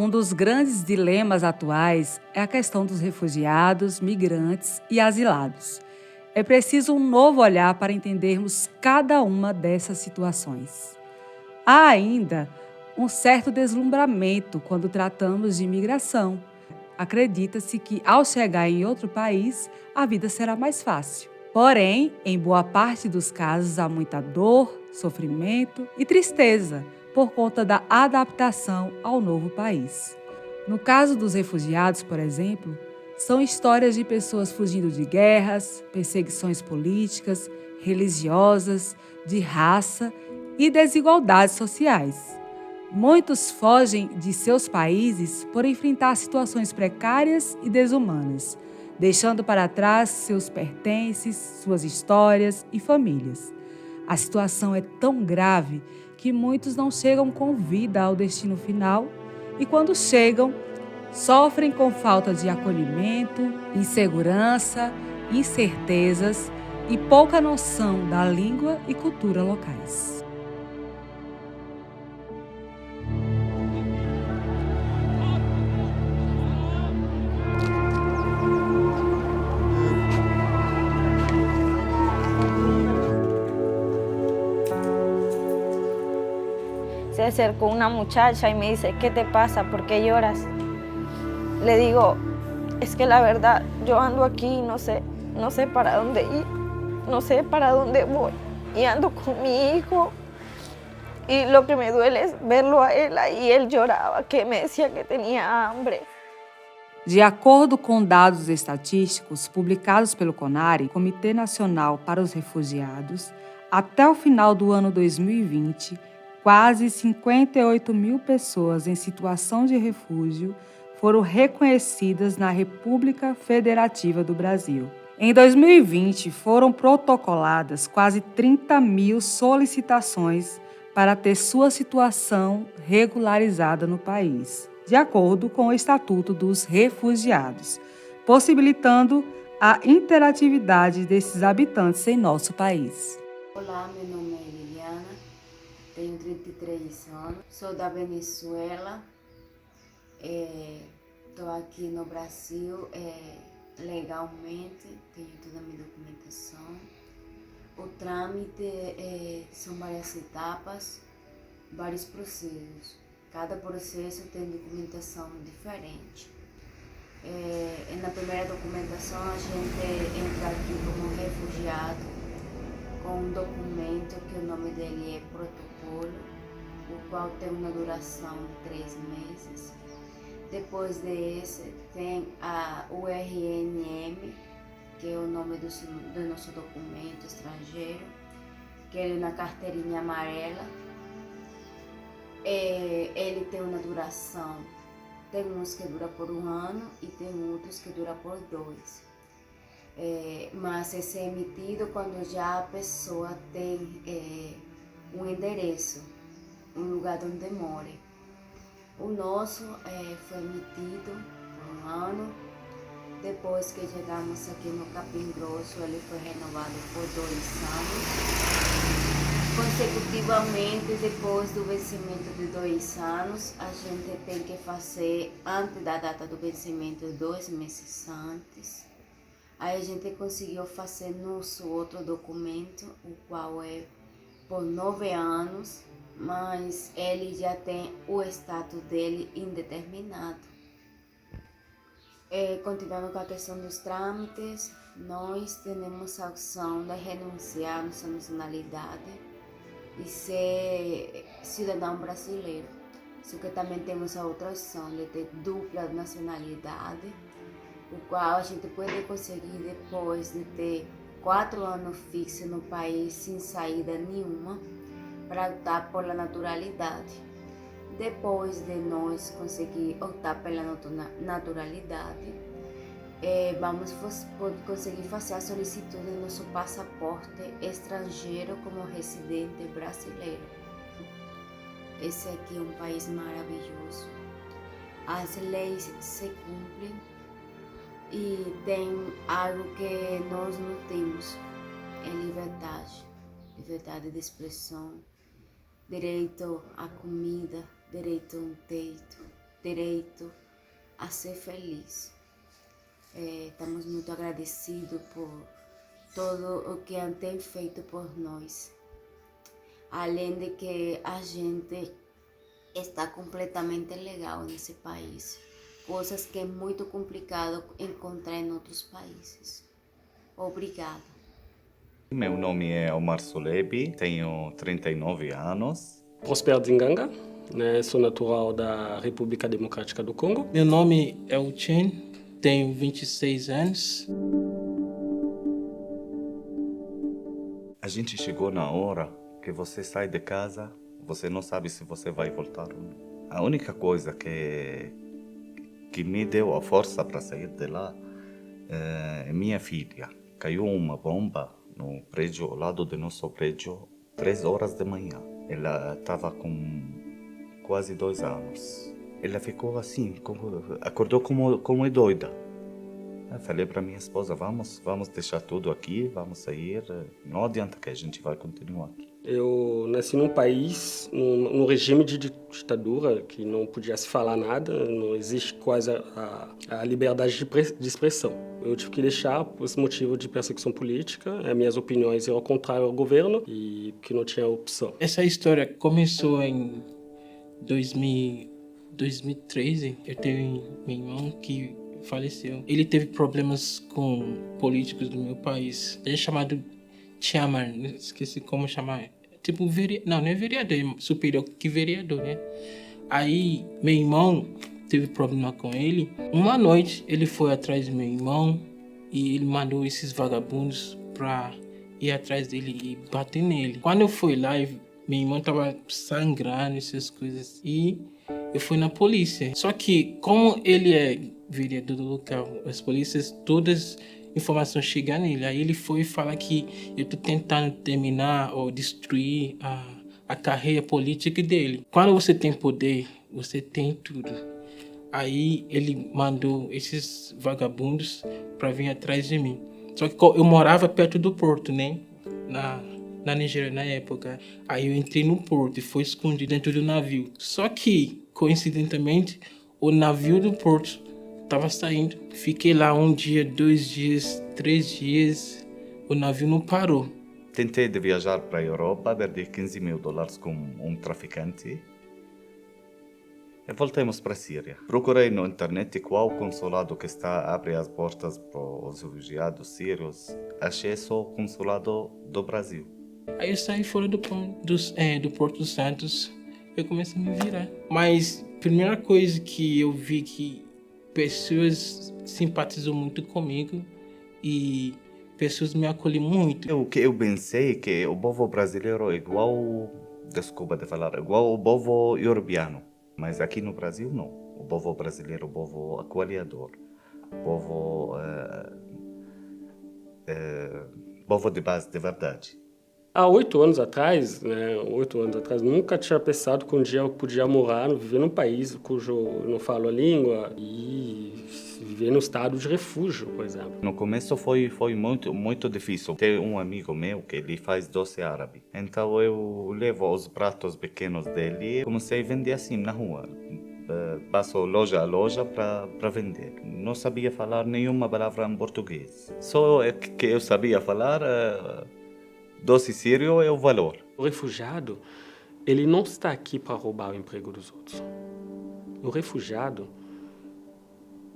Um dos grandes dilemas atuais é a questão dos refugiados, migrantes e asilados. É preciso um novo olhar para entendermos cada uma dessas situações. Há ainda um certo deslumbramento quando tratamos de imigração. Acredita-se que, ao chegar em outro país, a vida será mais fácil. Porém, em boa parte dos casos, há muita dor, sofrimento e tristeza por conta da adaptação ao novo país. No caso dos refugiados, por exemplo, são histórias de pessoas fugindo de guerras, perseguições políticas, religiosas, de raça e desigualdades sociais. Muitos fogem de seus países por enfrentar situações precárias e desumanas, deixando para trás seus pertences, suas histórias e famílias. A situação é tão grave que muitos não chegam com vida ao destino final e, quando chegam, sofrem com falta de acolhimento, insegurança, incertezas e pouca noção da língua e cultura locais. Se acercó una muchacha y me dice, ¿qué te pasa? ¿Por qué lloras? Le digo, es que la verdad, yo ando aquí y no sé para dónde ir, no sé para dónde voy. Y ando con mi hijo y lo que me duele es verlo a él ahí, él lloraba, que me decía que tenía hambre. De acordo com dados estatísticos publicados pelo CONARE, Comitê Nacional para os Refugiados, até o final do ano 2020, quase 58 mil pessoas em situação de refúgio foram reconhecidas na República Federativa do Brasil. Em 2020, foram protocoladas quase 30 mil solicitações para ter sua situação regularizada no país, de acordo com o Estatuto dos Refugiados, possibilitando a interatividade desses habitantes em nosso país. Olá, meu nome é Liliana, tenho 33 anos, sou da Venezuela, estou aqui no Brasil legalmente, tenho toda a minha documentação. O trâmite são várias etapas, vários processos. Cada processo tem documentação diferente. Na primeira documentação a gente entra aqui como refugiado com um documento que o nome dele é protocolo, o qual tem uma duração de 3 meses. Depois desse tem a URNM, que é o nome do nosso documento estrangeiro, que é na carteirinha amarela. Ele tem uma duração, tem uns que dura por 1 ano e tem outros que dura por 2. Mas esse é emitido quando já a pessoa tem um endereço, um lugar onde mora. O nosso foi emitido por 1 ano. Depois que chegamos aqui no Capim Grosso, ele foi renovado por 2 anos. Consecutivamente, depois do vencimento de 2 anos, a gente tem que fazer, antes da data do vencimento, 2 meses antes. Aí a gente conseguiu fazer nosso outro documento, o qual é por 9 anos, mas ele já tem o status dele indeterminado. Continuando com a questão dos trâmites, nós temos a opção de renunciar à nossa nacionalidade e ser cidadão brasileiro. Só que também temos a outra opção de ter dupla nacionalidade, o qual a gente pode conseguir depois de ter 4 anos fixos no país sem saída nenhuma, para optar pela naturalidade. Depois de nós conseguir optar pela naturalidade, vamos conseguir fazer a solicitude do nosso passaporte estrangeiro como residente brasileiro. Esse aqui é um país maravilhoso. As leis se cumprem e tem algo que nós não temos, é liberdade de expressão, direito à comida, direito a um teto, direito a ser feliz. Estamos muito agradecidos por todo o que tem feito por nós. Além de que a gente está completamente legal nesse país. Coisas que é muito complicado encontrar em outros países. Obrigada. Meu nome é Omar Solebi, tenho 39 anos. Prosper Dzinganga, né? Sou natural da República Democrática do Congo. Meu nome é Uchin, tenho 26 anos. A gente chegou na hora que você sai de casa, você não sabe se você vai voltar ou não. A única coisa que me deu a força para sair de lá é minha filha. Caiu uma bomba no prédio, ao lado do nosso prédio, 3 horas da manhã. Ela estava com quase 2 anos. Ela ficou assim, acordou como doida. Eu falei para minha esposa, vamos deixar tudo aqui, vamos sair. Não adianta que a gente vai continuar aqui. Eu nasci num país, num regime de ditadura, que não podia se falar nada, não existe quase a liberdade de expressão. Eu tive que deixar por esse motivo de perseguição política, minhas opiniões eram contrárias ao governo e que não tinha opção. Essa história começou em 2013. Eu tenho meu irmão que faleceu. Ele teve problemas com políticos do meu país. Ele é chamado chairman, esqueci como chamar. Tipo, não é vereador, é superior que vereador, né? Aí, meu irmão teve problema com ele. Uma noite, ele foi atrás do meu irmão e ele mandou esses vagabundos pra ir atrás dele e bater nele. Quando eu fui lá, meu irmão tava sangrando, essas coisas. E eu fui na polícia. Só que, como ele é vereador do local, as polícias, todas informações chegam nele. Aí ele foi falar que eu tô tentando terminar ou destruir a carreira política dele. Quando você tem poder, você tem tudo. Aí ele mandou esses vagabundos para vir atrás de mim. Só que eu morava perto do porto, né? Na Nigéria, na época. Aí eu entrei no porto e fui escondido dentro do navio. Só que, coincidentemente, o navio do porto estava saindo. Fiquei lá 1 dia, 2 dias, 3 dias. O navio não parou. Tentei de viajar para a Europa, perdi $15.000 com um traficante. E voltamos para a Síria. Procurei na internet qual consulado que abre as portas para os refugiados sírios. Achei só o consulado do Brasil. Aí eu saí fora do Porto dos Santos. Eu comecei a me virar. Mas a primeira coisa que eu vi que pessoas simpatizam muito comigo e pessoas me acolhem muito. O que eu pensei que o povo brasileiro é igual, desculpa de falar, igual o povo europeano. Mas aqui no Brasil não. O povo brasileiro é um povo acolhedor. Povo de base de verdade. Há 8 anos atrás, nunca tinha pensado que um dia eu podia viver num país cujo eu não falo a língua e viver no estado de refúgio, por exemplo. No começo foi muito difícil. Tem um amigo meu que ele faz doce árabe. Então eu levo os pratos pequenos dele e comecei a vender assim na rua. Passo loja a loja para vender. Não sabia falar nenhuma palavra em português. Só que eu sabia falar... doce sírio é o valor. O refugiado, ele não está aqui para roubar o emprego dos outros. O refugiado,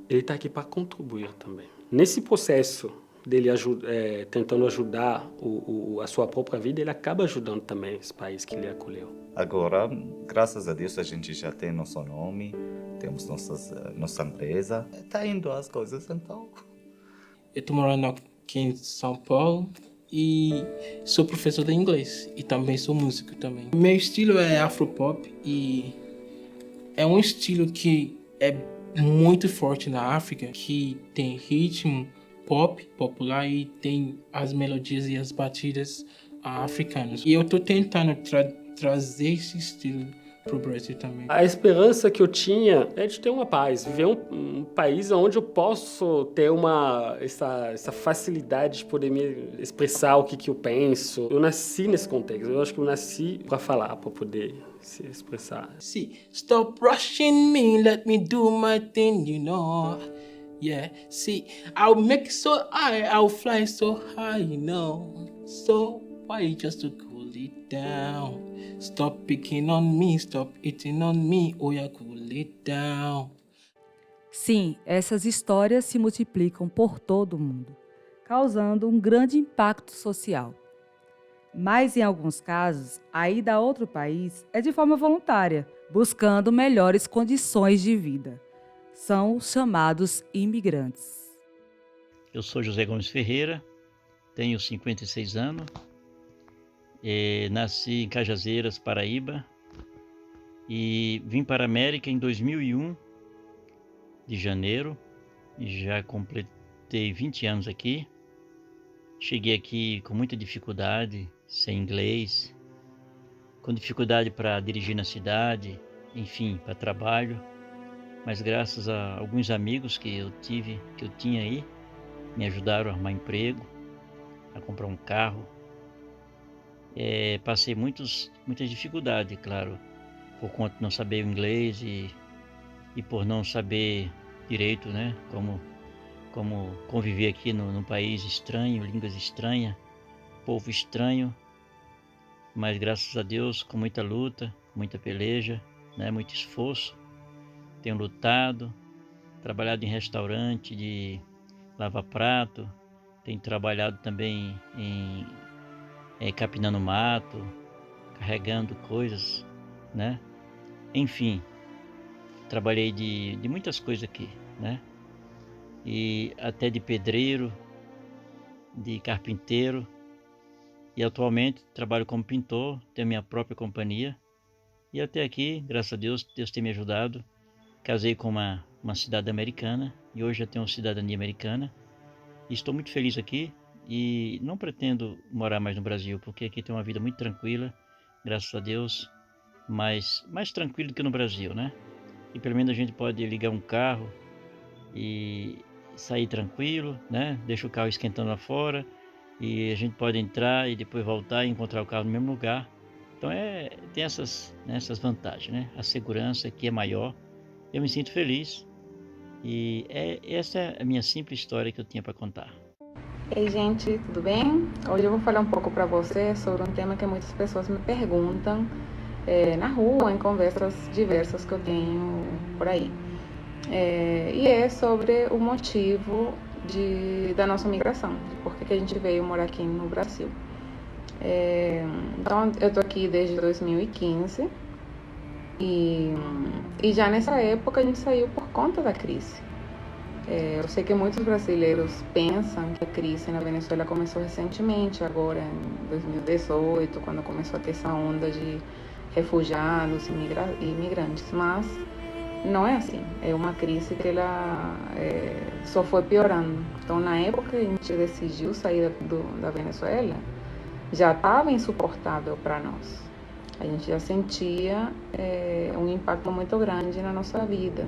ele está aqui para contribuir também. Nesse processo dele tentando ajudar a sua própria vida, ele acaba ajudando também esse país que ele acolheu. Agora, graças a Deus, a gente já tem nosso nome, temos nossa empresa. Está indo as coisas, então. Eu estou morando aqui em São Paulo. E sou professor de inglês e também sou músico também. Meu estilo é afropop e é um estilo que é muito forte na África, que tem ritmo pop popular e tem as melodias e as batidas africanas. E eu tô tentando trazer esse estilo pro Brasil também. A esperança que eu tinha é de ter uma paz, viver um país onde eu posso ter essa facilidade de poder me expressar o que eu penso. Eu nasci nesse contexto, eu acho que eu nasci para falar, para poder se expressar. See, stop rushing me, let me do my thing, you know. Yeah, see, I'll make it so high, I'll fly so high, you know. So why you just to cool it down? Stop picking on me, stop eating on me, oh yeah, cool it down. Sim, essas histórias se multiplicam por todo o mundo, causando um grande impacto social. Mas, em alguns casos, a ida a outro país é de forma voluntária, buscando melhores condições de vida. São os chamados imigrantes. Eu sou José Gomes Ferreira, tenho 56 anos, nasci em Cajazeiras, Paraíba, e vim para a América em 2001, de janeiro, e já completei 20 anos aqui. Cheguei aqui com muita dificuldade, sem inglês, com dificuldade para dirigir na cidade, enfim, para trabalho. Mas graças a alguns amigos que eu tinha aí, me ajudaram a arrumar emprego, a comprar um carro. Passei muitas dificuldades, claro, por conta de não saber o inglês e por não saber direito, né, como conviver aqui num país estranho, línguas estranhas, povo estranho. Mas graças a Deus, com muita luta, muita peleja, né, muito esforço, tenho lutado, trabalhado em restaurante de lavar prato, tenho trabalhado também capinando mato, carregando coisas, né? Enfim, trabalhei de muitas coisas aqui, né? E até de pedreiro, de carpinteiro, e atualmente trabalho como pintor, tenho minha própria companhia, e até aqui, graças a Deus, Deus tem me ajudado. Casei com uma cidadã americana e hoje já tenho cidadania americana. E estou muito feliz aqui e não pretendo morar mais no Brasil, porque aqui tem uma vida muito tranquila, graças a Deus, mais tranquilo do que no Brasil, né? E pelo menos a gente pode ligar um carro e sair tranquilo, né? Deixa o carro esquentando lá fora e a gente pode entrar e depois voltar e encontrar o carro no mesmo lugar. Então tem essas vantagens, né? A segurança aqui é maior. Eu me sinto feliz e essa é a minha simples história que eu tinha para contar. Ei, gente, tudo bem? Hoje eu vou falar um pouco para você sobre um tema que muitas pessoas me perguntam na rua, em conversas diversas que eu tenho por aí. E é sobre o motivo da nossa migração, de por que a gente veio morar aqui no Brasil. Então, eu tô aqui desde 2015. E já nessa época a gente saiu por conta da crise. Eu sei que muitos brasileiros pensam que a crise na Venezuela começou recentemente, agora em 2018, quando começou a ter essa onda de refugiados e imigrantes, mas não é assim. É uma crise que ela só foi piorando. Então, na época que a gente decidiu sair da Venezuela, já estava insuportável para nós. A gente já sentia um impacto muito grande na nossa vida,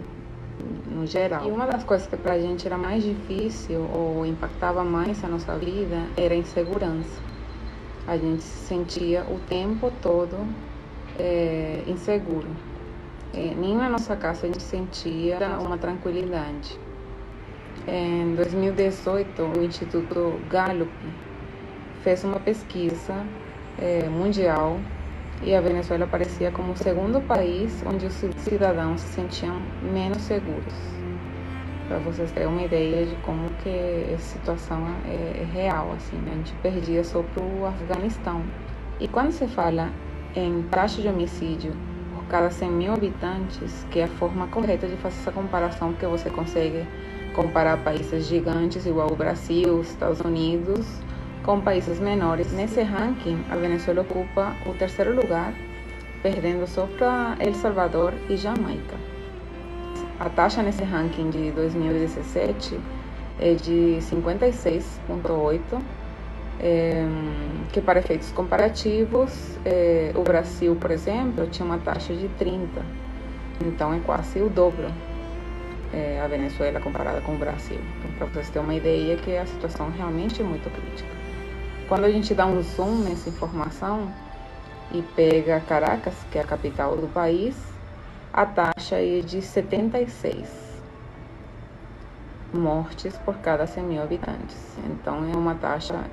no geral. E uma das coisas que pra gente era mais difícil ou impactava mais a nossa vida era a insegurança. A gente se sentia o tempo todo inseguro. Nem na nossa casa a gente sentia uma tranquilidade. Em 2018, o Instituto Gallup fez uma pesquisa mundial e a Venezuela aparecia como o segundo país onde os cidadãos se sentiam menos seguros. Para vocês terem uma ideia de como que essa situação é real, assim, né? A gente perdia só para o Afeganistão. E quando se fala em taxa de homicídio por cada 100 mil habitantes, que é a forma correta de fazer essa comparação, porque você consegue comparar países gigantes igual o Brasil, os Estados Unidos, com países menores. Nesse ranking, a Venezuela ocupa o terceiro lugar, perdendo só para El Salvador e Jamaica. A taxa nesse ranking de 2017 é de 56,8 que para efeitos comparativos, o Brasil, por exemplo, tinha uma taxa de 30, então é quase o dobro a Venezuela comparada com o Brasil. Então, para vocês terem uma ideia que a situação realmente é muito crítica. Quando a gente dá um zoom nessa informação e pega Caracas, que é a capital do país, a taxa é de 76 mortes por cada 100 mil habitantes. Então é uma taxa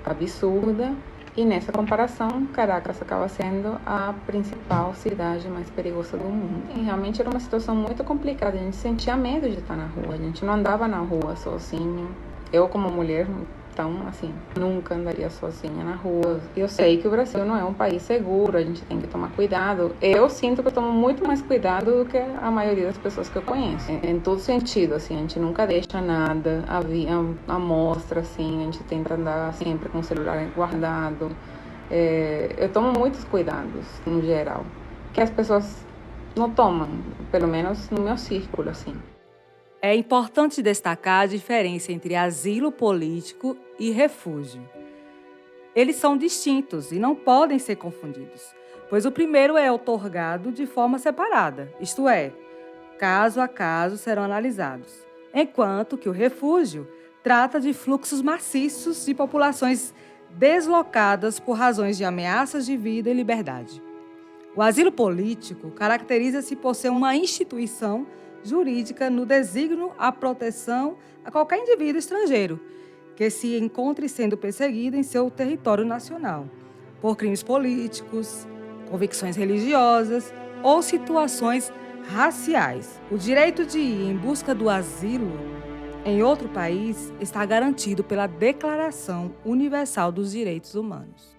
absurda, e nessa comparação, Caracas acaba sendo a principal cidade mais perigosa do mundo. E realmente era uma situação muito complicada, a gente sentia medo de estar na rua, a gente não andava na rua sozinho. Eu, como mulher, então, assim, nunca andaria sozinha na rua. Eu sei que o Brasil não é um país seguro, a gente tem que tomar cuidado. Eu sinto que eu tomo muito mais cuidado do que a maioria das pessoas que eu conheço. Em todo sentido, assim, a gente nunca deixa nada à mostra, assim, a gente tenta andar sempre com o celular guardado. Eu tomo muitos cuidados, no geral, que as pessoas não tomam, pelo menos no meu círculo, assim. É importante destacar a diferença entre asilo político e refúgio. Eles são distintos e não podem ser confundidos, pois o primeiro é outorgado de forma separada, isto é, caso a caso serão analisados, enquanto que o refúgio trata de fluxos maciços de populações deslocadas por razões de ameaças de vida e liberdade. O asilo político caracteriza-se por ser uma instituição jurídica no desígnio à proteção a qualquer indivíduo estrangeiro que se encontre sendo perseguido em seu território nacional por crimes políticos, convicções religiosas ou situações raciais. O direito de ir em busca do asilo em outro país está garantido pela Declaração Universal dos Direitos Humanos.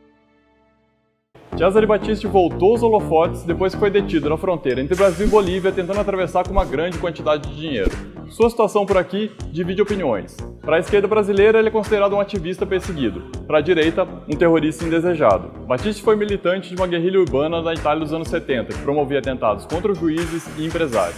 Cesare Battisti voltou aos holofotes depois que foi detido na fronteira entre Brasil e Bolívia tentando atravessar com uma grande quantidade de dinheiro. Sua situação por aqui divide opiniões. Para a esquerda brasileira, ele é considerado um ativista perseguido. Para a direita, um terrorista indesejado. Battisti foi militante de uma guerrilha urbana na Itália dos anos 70, que promovia atentados contra juízes e empresários.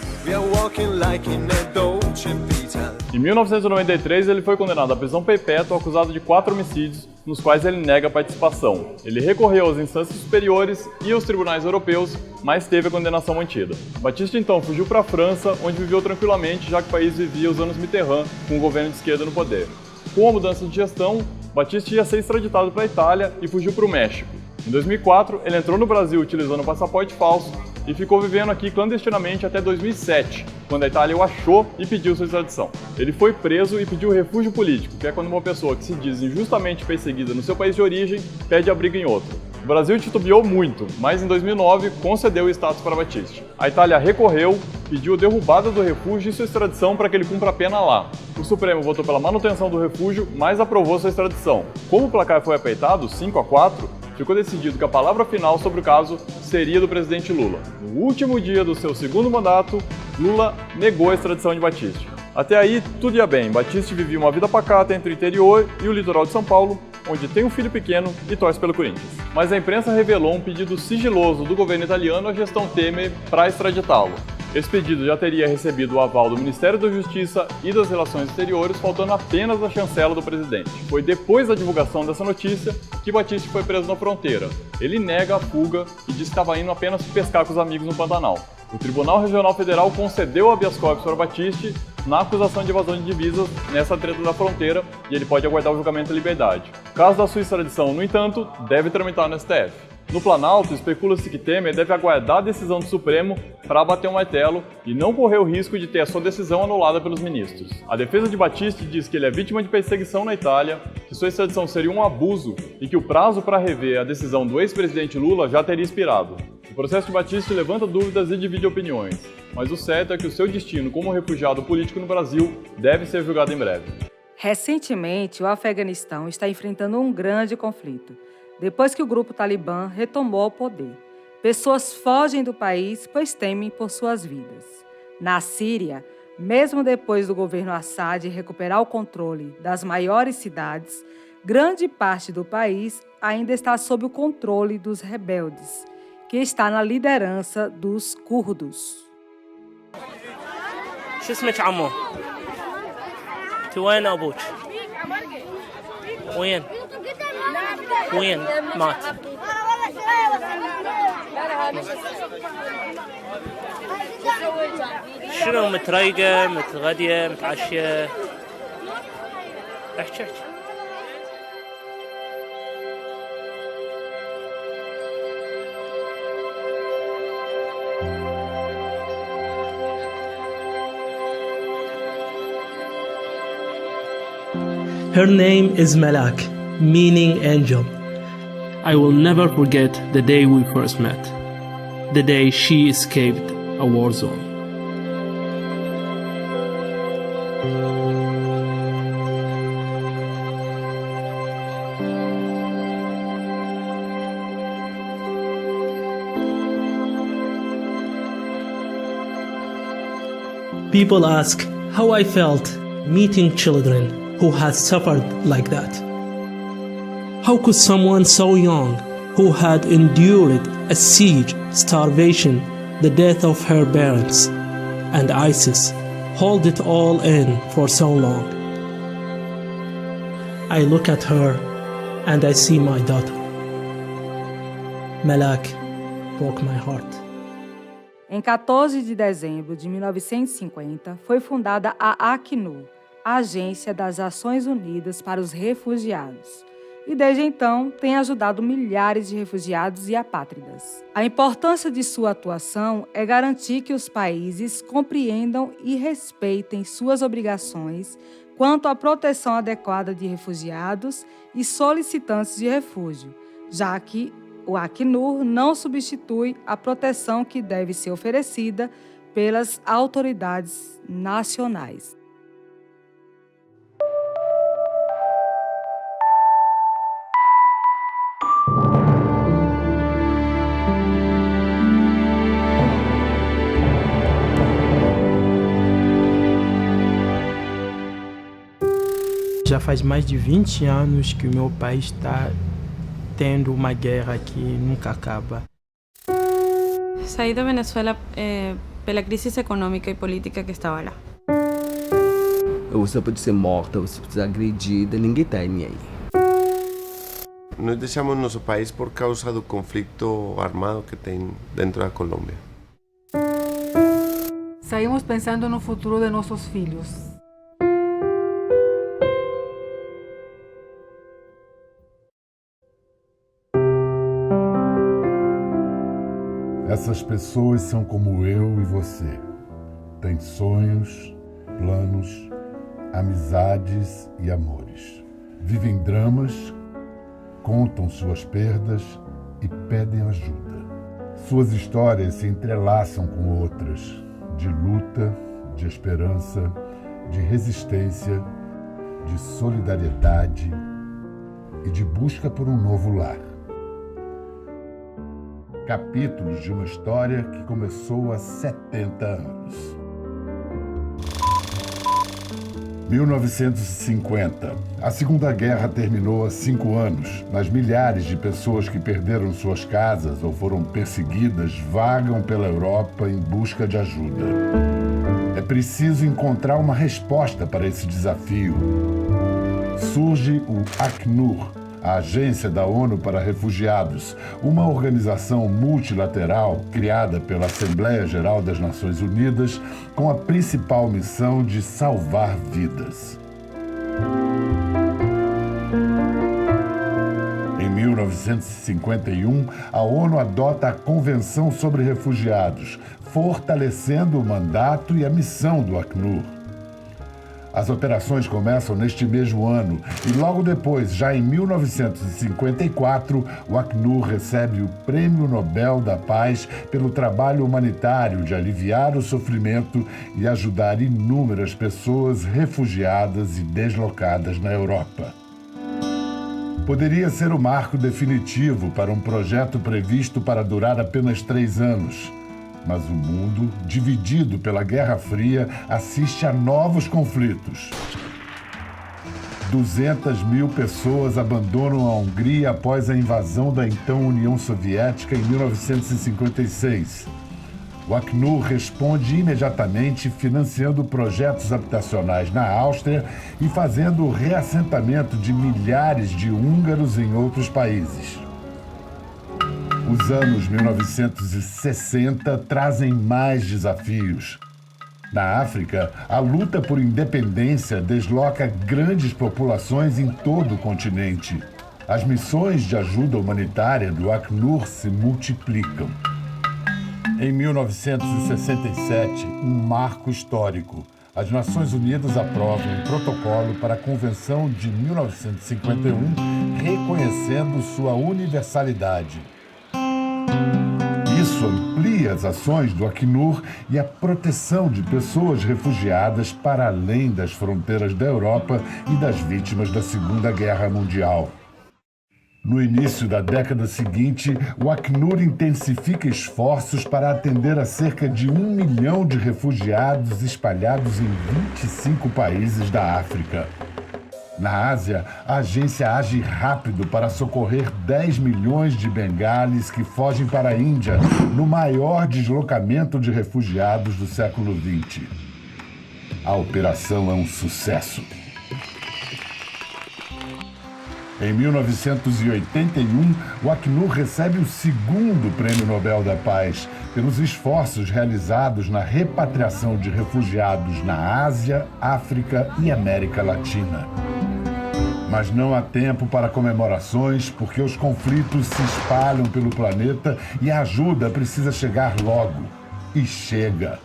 Em 1993, ele foi condenado à prisão perpétua acusado de 4 homicídios, nos quais ele nega a participação. Ele recorreu às instâncias superiores e aos tribunais europeus, mas teve a condenação mantida. Battisti então fugiu para a França, onde viveu tranquilamente, já que o país vivia os anos Mitterrand, com o governo de esquerda no poder. Com a mudança de gestão, Battisti ia ser extraditado para a Itália e fugiu para o México. Em 2004, ele entrou no Brasil utilizando um passaporte falso e ficou vivendo aqui clandestinamente até 2007, quando a Itália o achou e pediu sua extradição. Ele foi preso e pediu refúgio político, que é quando uma pessoa que se diz injustamente perseguida no seu país de origem pede abrigo em outro. O Brasil titubeou muito, mas em 2009 concedeu o status para Battisti. A Itália recorreu, pediu a derrubada do refúgio e sua extradição para que ele cumpra a pena lá. O Supremo votou pela manutenção do refúgio, mas aprovou sua extradição. Como o placar foi apertado, 5-4, ficou decidido que a palavra final sobre o caso seria do presidente Lula. No último dia do seu segundo mandato, Lula negou a extradição de Battisti. Até aí, tudo ia bem. Battisti vivia uma vida pacata entre o interior e o litoral de São Paulo, onde tem um filho pequeno e torce pelo Corinthians. Mas a imprensa revelou um pedido sigiloso do governo italiano à gestão Temer para extraditá-lo. Esse pedido já teria recebido o aval do Ministério da Justiça e das Relações Exteriores, faltando apenas a chancela do presidente. Foi depois da divulgação dessa notícia que Battisti foi preso na fronteira. Ele nega a fuga e diz que estava indo apenas pescar com os amigos no Pantanal. O Tribunal Regional Federal concedeu habeas corpus para Battisti na acusação de evasão de divisas nessa treta da fronteira e ele pode aguardar o julgamento em liberdade. O caso da sua extradição, no entanto, deve tramitar no STF. No Planalto, especula-se que Temer deve aguardar a decisão do Supremo para bater um martelo e não correr o risco de ter a sua decisão anulada pelos ministros. A defesa de Battisti diz que ele é vítima de perseguição na Itália, que sua extradição seria um abuso e que o prazo para rever a decisão do ex-presidente Lula já teria expirado. O processo de Battisti levanta dúvidas e divide opiniões, mas o certo é que o seu destino como refugiado político no Brasil deve ser julgado em breve. Recentemente, o Afeganistão está enfrentando um grande conflito, depois que o grupo Talibã retomou o poder. Pessoas fogem do país pois temem por suas vidas. Na Síria, mesmo depois do governo Assad recuperar o controle das maiores cidades, grande parte do país ainda está sob o controle dos rebeldes, que está na liderança dos curdos. شو اسمك عمو؟ انت وين ابوك؟ وين؟ وين مات. شنو متريقة متغدية متعشية؟ احكي. Her name is Malak, meaning angel. I will never forget the day we first met, the day she escaped a war zone. People ask how I felt meeting children who had suffered like that. How could someone so young, who had endured a siege, starvation, the death of her parents, and ISIS, hold it all in for so long? I look at her and I see my daughter. Malak broke my heart. Em 14 de dezembro de 1950, foi fundada a Acnur, a Agência das Nações Unidas para os Refugiados, e desde então tem ajudado milhares de refugiados e apátridas. A importância de sua atuação é garantir que os países compreendam e respeitem suas obrigações quanto à proteção adequada de refugiados e solicitantes de refúgio, já que o Acnur não substitui a proteção que deve ser oferecida pelas autoridades nacionais. Já faz mais de 20 anos que o meu país está tendo uma guerra que nunca acaba. Saí da Venezuela pela crise econômica e política que estava lá. Você pode ser morta, você pode ser agredida, ninguém está nem aí. Nós deixamos nosso país por causa do conflito armado que tem dentro da Colômbia. Saímos pensando no futuro de nossos filhos. Essas pessoas são como eu e você. Têm sonhos, planos, amizades e amores. Vivem dramas, contam suas perdas e pedem ajuda. Suas histórias se entrelaçam com outras, de luta, de esperança, de resistência, de solidariedade e de busca por um novo lar. Capítulos de uma história que começou há 70 anos. 1950. A Segunda Guerra terminou há 5 anos, mas milhares de pessoas que perderam suas casas ou foram perseguidas vagam pela Europa em busca de ajuda. É preciso encontrar uma resposta para esse desafio. Surge o Acnur, a Agência da ONU para Refugiados, uma organização multilateral criada pela Assembleia Geral das Nações Unidas com a principal missão de salvar vidas. Em 1951, a ONU adota a Convenção sobre Refugiados, fortalecendo o mandato e a missão do Acnur. As operações começam neste mesmo ano e logo depois, já em 1954, o Acnur recebe o Prêmio Nobel da Paz pelo trabalho humanitário de aliviar o sofrimento e ajudar inúmeras pessoas refugiadas e deslocadas na Europa. Poderia ser o marco definitivo para um projeto previsto para durar apenas 3 anos. Mas o mundo, dividido pela Guerra Fria, assiste a novos conflitos. 200.000 pessoas abandonam a Hungria após a invasão da então União Soviética em 1956. O Acnur responde imediatamente financiando projetos habitacionais na Áustria e fazendo o reassentamento de milhares de húngaros em outros países. Os anos 1960 trazem mais desafios. Na África, a luta por independência desloca grandes populações em todo o continente. As missões de ajuda humanitária do Acnur se multiplicam. Em 1967, um marco histórico. As Nações Unidas aprovam um protocolo para a Convenção de 1951, reconhecendo sua universalidade. Isso amplia as ações do Acnur e a proteção de pessoas refugiadas para além das fronteiras da Europa e das vítimas da Segunda Guerra Mundial. No início da década seguinte, o Acnur intensifica esforços para atender a cerca de 1 milhão de refugiados espalhados em 25 países da África. Na Ásia, a agência age rápido para socorrer 10 milhões de bengalis que fogem para a Índia, no maior deslocamento de refugiados do século XX. A operação é um sucesso. Em 1981, o Acnur recebe o segundo Prêmio Nobel da Paz pelos esforços realizados na repatriação de refugiados na Ásia, África e América Latina. Mas não há tempo para comemorações, porque os conflitos se espalham pelo planeta e a ajuda precisa chegar logo. E chega.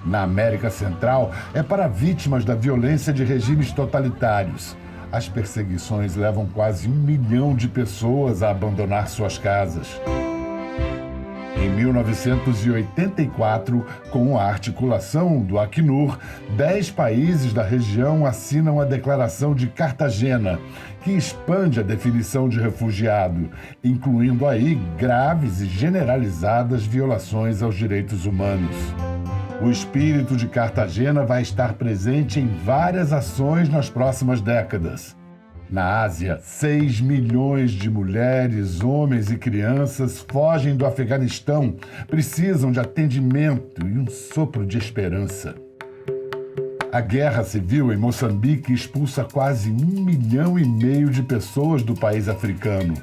Na América Central, é para vítimas da violência de regimes totalitários. As perseguições levam quase 1 milhão de pessoas a abandonar suas casas. Em 1984, com a articulação do Acnur, 10 países da região assinam a Declaração de Cartagena, que expande a definição de refugiado, incluindo aí graves e generalizadas violações aos direitos humanos. O espírito de Cartagena vai estar presente em várias ações nas próximas décadas. Na Ásia, 6 milhões de mulheres, homens e crianças fogem do Afeganistão, precisam de atendimento e um sopro de esperança. A guerra civil em Moçambique expulsa quase 1,5 milhão de pessoas do país africano.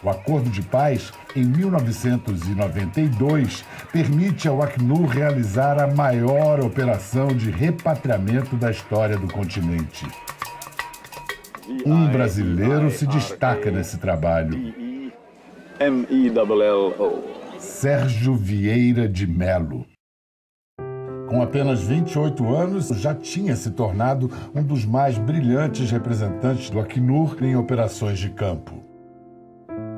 O Acordo de Paz, em 1992, permite ao Acnur realizar a maior operação de repatriamento da história do continente. Um brasileiro se destaca nesse trabalho. Sérgio Vieira de Mello. Com apenas 28 anos, já tinha se tornado um dos mais brilhantes representantes do Acnur em operações de campo.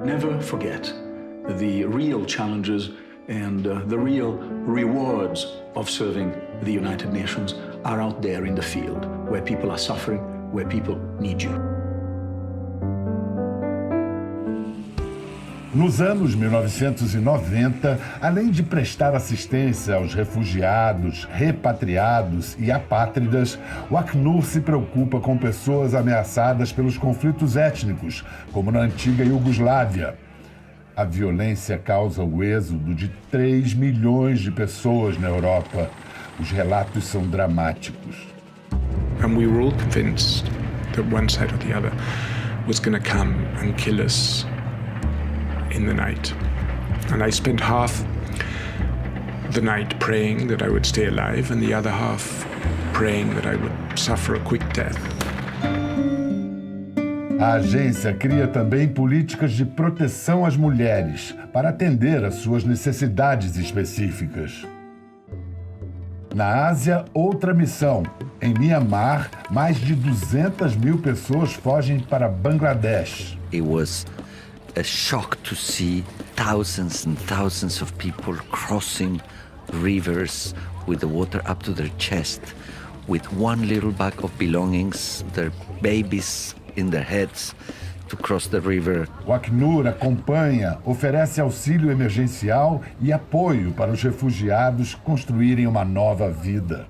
Never forget the real challenges and the real rewards of serving the United Nations are out there in the field, where people are suffering, where people need you. Nos anos 1990, além de prestar assistência aos refugiados, repatriados e apátridas, o Acnur se preocupa com pessoas ameaçadas pelos conflitos étnicos, como na antiga Iugoslávia. A violência causa o êxodo de 3 milhões de pessoas na Europa. Os relatos são dramáticos. And we were all convinced that one side or the other was going to come and kill us in the night. And I spent half the night praying that I would stay alive and the other half praying that I would suffer a quick death. A agência cria também políticas de proteção às mulheres para atender às suas necessidades específicas. Na Ásia, outra missão. Em Myanmar, mais de 200 mil pessoas fogem para Bangladesh. It was a shock to see thousands and thousands of people crossing rivers with the water up to their chest, with one little bag of belongings, their babies in their heads, to cross the river. O Acnur acompanha, oferece auxílio emergencial e apoio para os refugiados construírem uma nova vida.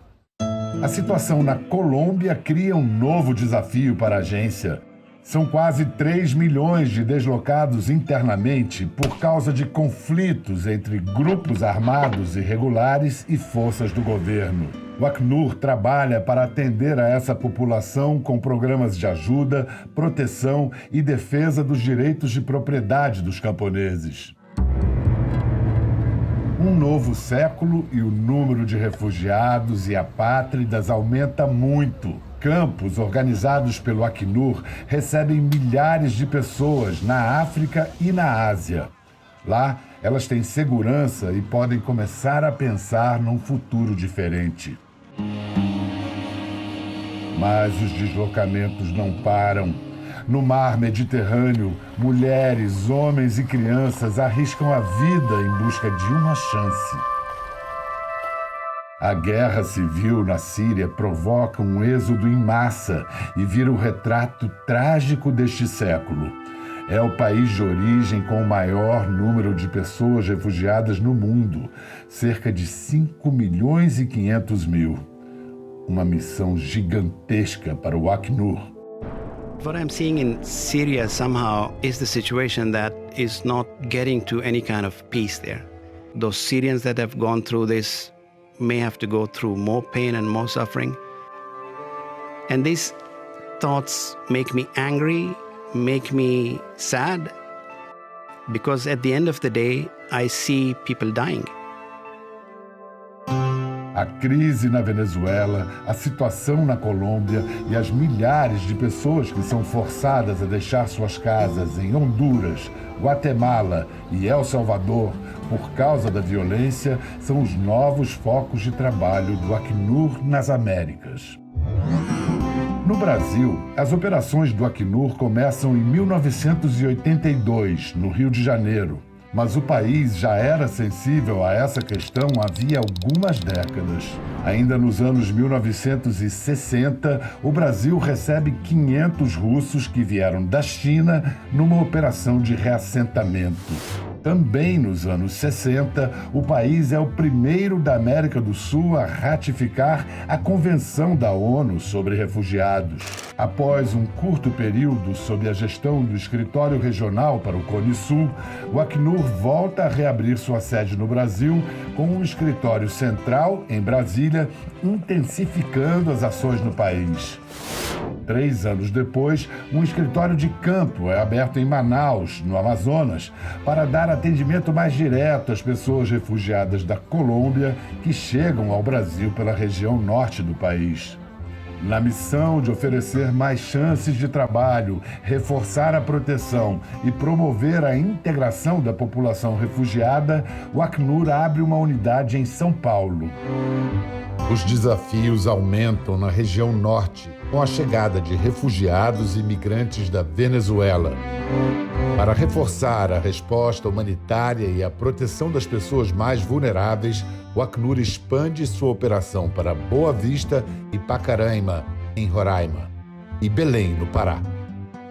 A situação na Colômbia cria um novo desafio para a agência. São quase 3 milhões de deslocados internamente por causa de conflitos entre grupos armados irregulares e forças do governo. O Acnur trabalha para atender a essa população com programas de ajuda, proteção e defesa dos direitos de propriedade dos camponeses. Um novo século e o número de refugiados e apátridas aumenta muito. Campos organizados pelo Acnur recebem milhares de pessoas na África e na Ásia. Lá, elas têm segurança e podem começar a pensar num futuro diferente. Mas os deslocamentos não param. No mar Mediterrâneo, mulheres, homens e crianças arriscam a vida em busca de uma chance. A guerra civil na Síria provoca um êxodo em massa e vira o retrato trágico deste século. É o país de origem com o maior número de pessoas refugiadas no mundo, cerca de 5 milhões e 500 mil. Uma missão gigantesca para o Acnur. What I'm seeing in Syria somehow is the situation that is not getting to any kind of peace there. Those Syrians that have gone through this may have to go through more pain and more suffering. And these thoughts make me angry, make me sad, because at the end of the day, I see people dying. A crise na Venezuela, a situação na Colômbia e as milhares de pessoas que são forçadas a deixar suas casas em Honduras, Guatemala e El Salvador por causa da violência são os novos focos de trabalho do Acnur nas Américas. No Brasil, as operações do Acnur começam em 1982, no Rio de Janeiro. Mas o país já era sensível a essa questão havia algumas décadas. Ainda nos anos 1960, o Brasil recebe 500 russos que vieram da China numa operação de reassentamento. Também nos anos 60, o país é o primeiro da América do Sul a ratificar a Convenção da ONU sobre Refugiados. Após um curto período sob a gestão do Escritório Regional para o Cone Sul, o Acnur volta a reabrir sua sede no Brasil com um escritório central em Brasília, intensificando as ações no país. 3 anos depois, um escritório de campo é aberto em Manaus, no Amazonas, para dar atendimento mais direto às pessoas refugiadas da Colômbia que chegam ao Brasil pela região norte do país. Na missão de oferecer mais chances de trabalho, reforçar a proteção e promover a integração da população refugiada, o Acnur abre uma unidade em São Paulo. Os desafios aumentam na região norte, com a chegada de refugiados e imigrantes da Venezuela. Para reforçar a resposta humanitária e a proteção das pessoas mais vulneráveis, o Acnur expande sua operação para Boa Vista e Pacaraima, em Roraima, e Belém, no Pará.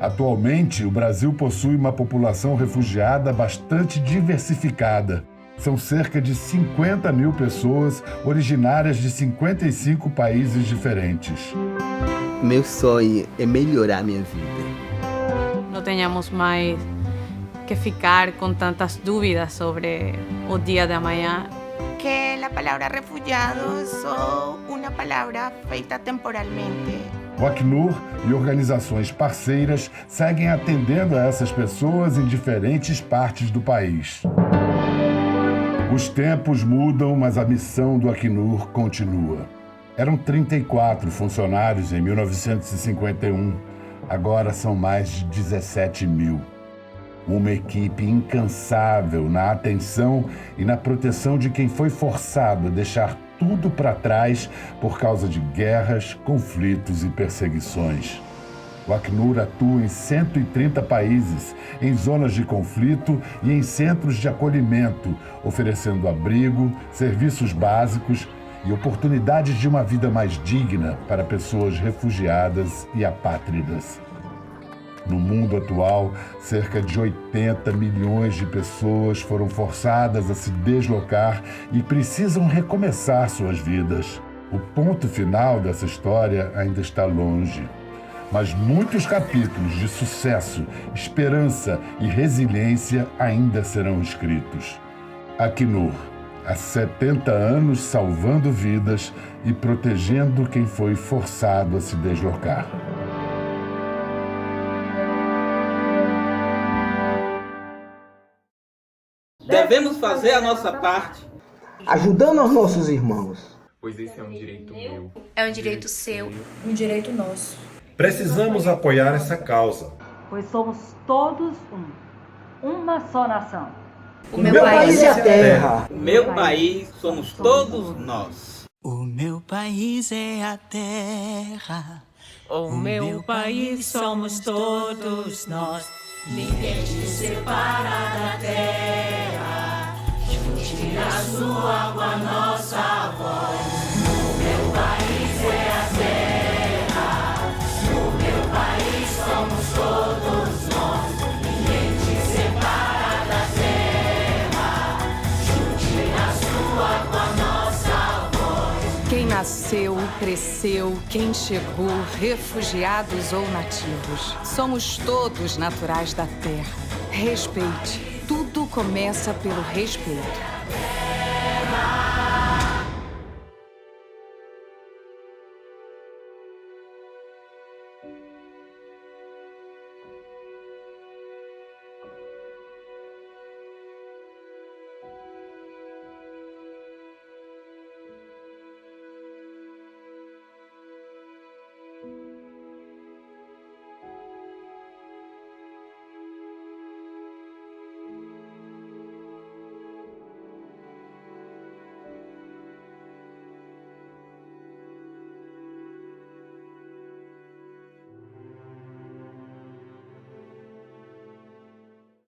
Atualmente, o Brasil possui uma população refugiada bastante diversificada. São cerca de 50 mil pessoas originárias de 55 países diferentes. Meu sonho é melhorar minha vida. Não tenhamos mais que ficar com tantas dúvidas sobre o dia de amanhã. Que a palavra refugiado é só uma palavra feita temporalmente. O Acnur e organizações parceiras seguem atendendo a essas pessoas em diferentes partes do país. Os tempos mudam, mas a missão do Acnur continua. Eram 34 funcionários em 1951, agora são mais de 17 mil. Uma equipe incansável na atenção e na proteção de quem foi forçado a deixar tudo para trás por causa de guerras, conflitos e perseguições. O Acnur atua em 130 países, em zonas de conflito e em centros de acolhimento, oferecendo abrigo, serviços básicos e oportunidades de uma vida mais digna para pessoas refugiadas e apátridas. No mundo atual, cerca de 80 milhões de pessoas foram forçadas a se deslocar e precisam recomeçar suas vidas. O ponto final dessa história ainda está longe. Mas muitos capítulos de sucesso, esperança e resiliência ainda serão escritos. Acnur, há 70 anos salvando vidas e protegendo quem foi forçado a se deslocar. Devemos fazer a nossa parte, ajudando os nossos irmãos. Pois esse é um direito meu. É um direito seu. Um direito nosso. Precisamos apoiar essa causa. Pois somos todos uma só nação. O meu país é a terra. O meu país somos todos nós. O meu país é a terra. O meu país somos todos nós. Ninguém te separa da terra. Junte a sua com a nossa voz. O meu país é a terra. O meu país somos todos nós. Ninguém te separa da terra. Junte a sua com a nossa voz. Quem nasceu, cresceu, quem chegou, refugiados ou nativos. Somos todos naturais da terra. Respeite. Tudo começa pelo respeito.